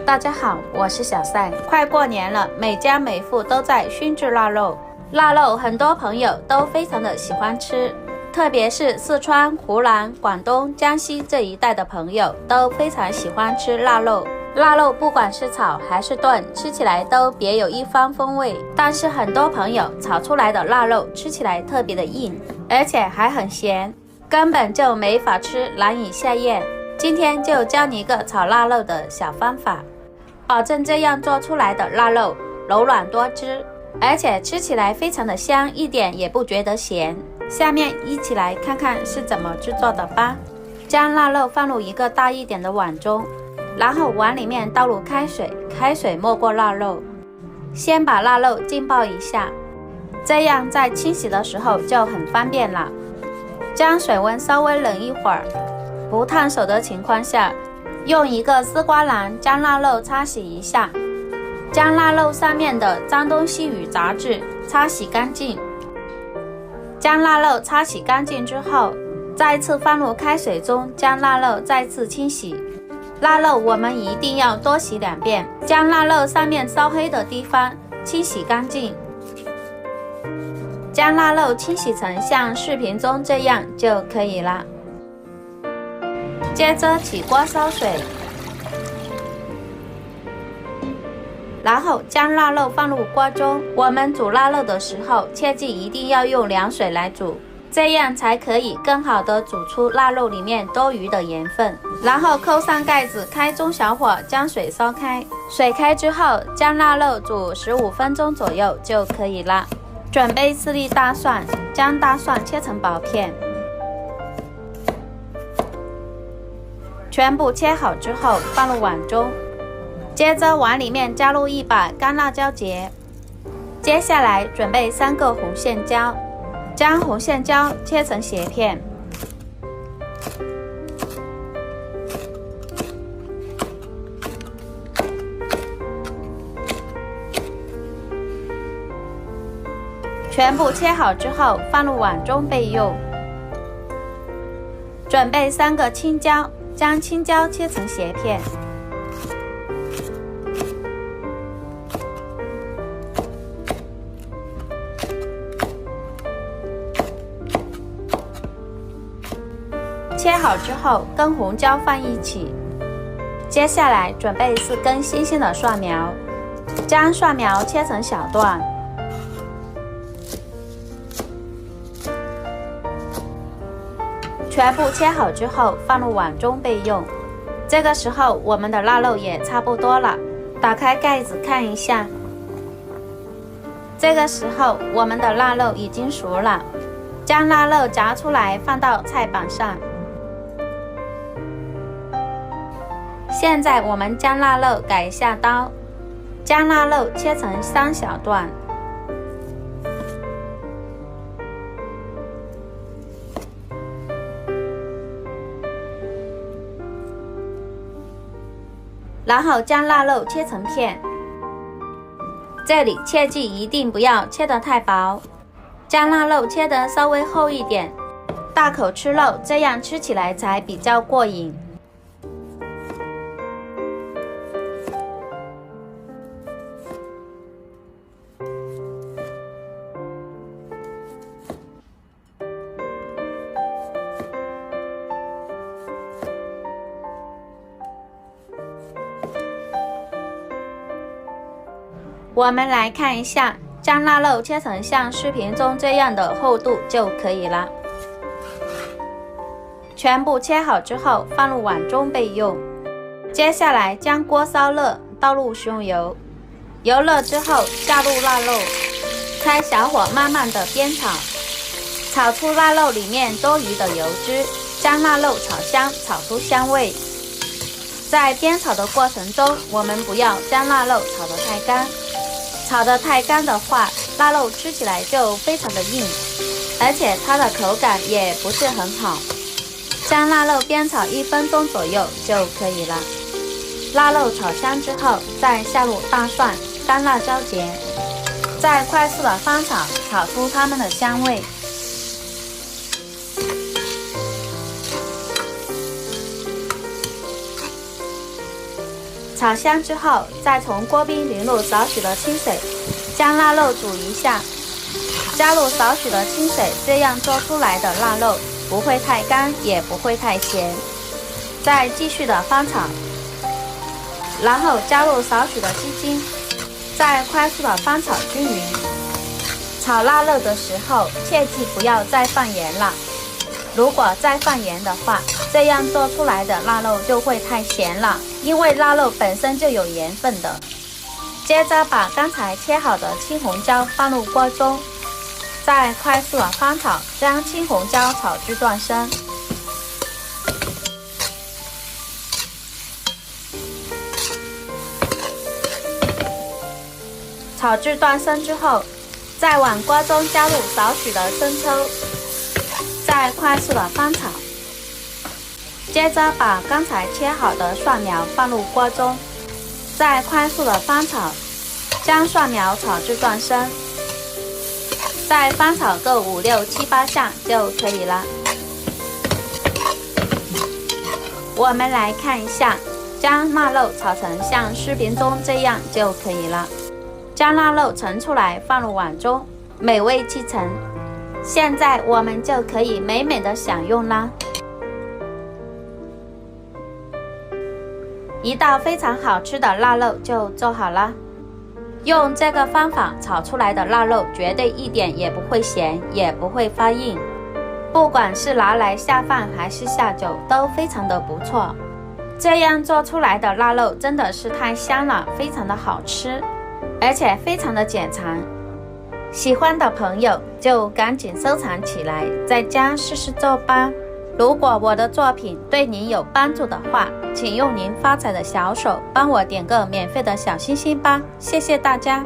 大家好，我是小赛。快过年了，每家每户都在熏制腊肉。腊肉很多朋友都非常的喜欢吃，特别是四川、湖南、广东、江西这一带的朋友都非常喜欢吃腊肉。腊肉不管是炒还是炖，吃起来都别有一番风味。但是很多朋友炒出来的腊肉吃起来特别的硬，而且还很咸，根本就没法吃，难以下咽。今天就教你一个炒腊肉的小方法，保证这样做出来的腊肉柔软多汁，而且吃起来非常的香，一点也不觉得咸。下面一起来看看是怎么制作的吧。将腊肉放入一个大一点的碗中，然后碗里面倒入开水，开水没过腊肉，先把腊肉浸泡一下，这样在清洗的时候就很方便了。将水温稍微冷一会儿，不烫手的情况下，用一个丝瓜篮将腊肉擦洗一下，将腊肉上面的脏东西与杂质擦洗干净。将腊肉擦洗干净之后，再次放入开水中，将腊肉再次清洗。腊肉我们一定要多洗2遍，将腊肉上面烧黑的地方清洗干净。将腊肉清洗成像视频中这样就可以了。接着起锅烧水，然后将腊肉放入锅中。我们煮腊肉的时候，切记一定要用凉水来煮，这样才可以更好的煮出腊肉里面多余的盐分。然后扣上盖子，开中小火将水烧开。水开之后，将腊肉煮15分钟左右就可以了。准备4粒大蒜，将大蒜切成薄片，全部切好之后放入碗中。接着碗里面加入1把干辣椒节，接下来准备3个红线椒，将红线椒切成斜片，全部切好之后放入碗中备用。准备3个青椒，将青椒切成斜片，切好之后跟红椒放一起。接下来准备4根新鲜的蒜苗，将蒜苗切成小段，全部切好之后放入碗中备用。这个时候我们的腊肉也差不多了，打开盖子看一下。这个时候我们的腊肉已经熟了，将腊肉夹出来放到菜板上。现在我们将腊肉改一下刀，将腊肉切成3小段，然后将腊肉切成片。这里切记一定不要切得太薄，将腊肉切得稍微厚一点，大口吃肉，这样吃起来才比较过瘾。我们来看一下，将腊肉切成像视频中这样的厚度就可以了。全部切好之后放入碗中备用。接下来将锅烧热，倒入食用油，油热之后下入腊肉，开小火慢慢的煸炒，炒出腊肉里面多余的油脂，将腊肉炒香，炒出香味。在煸炒的过程中，我们不要将腊肉炒得太干，炒得太干的话，腊肉吃起来就非常的硬，而且它的口感也不是很好。将腊肉煸炒1分钟左右就可以了。腊肉炒香之后，再下入大蒜、干辣椒节，再快速的翻炒，炒出它们的香味。炒香之后，再从锅边淋入少许的清水，将腊肉煮一下，加入少许的清水，这样做出来的腊肉不会太干，也不会太咸。再继续的翻炒，然后加入少许的鸡精，再快速的翻炒均匀。炒腊肉的时候，切记不要再放盐了。如果再放盐的话，这样做出来的腊肉就会太咸了，因为腊肉本身就有盐分的。接着把刚才切好的青红椒放入锅中，再快速的翻炒，将青红椒炒至断生。炒至断生之后，再往锅中加入少许的生抽，再快速的翻炒。接着把刚才切好的蒜苗放入锅中，再快速的翻炒，将蒜苗炒至断生。再翻炒个5、6、7、8下就可以了。我们来看一下，将腊肉炒成像视频中这样就可以了。将腊肉盛出来放入碗中，美味继承。现在我们就可以美美的享用啦。一道非常好吃的腊肉就做好了。用这个方法炒出来的腊肉绝对一点也不会咸，也不会发硬，不管是拿来下饭还是下酒都非常的不错。这样做出来的腊肉真的是太香了，非常的好吃，而且非常的简单。喜欢的朋友就赶紧收藏起来，在家试试做吧。如果我的作品对您有帮助的话，请用您发财的小手帮我点个免费的小心心吧，谢谢大家。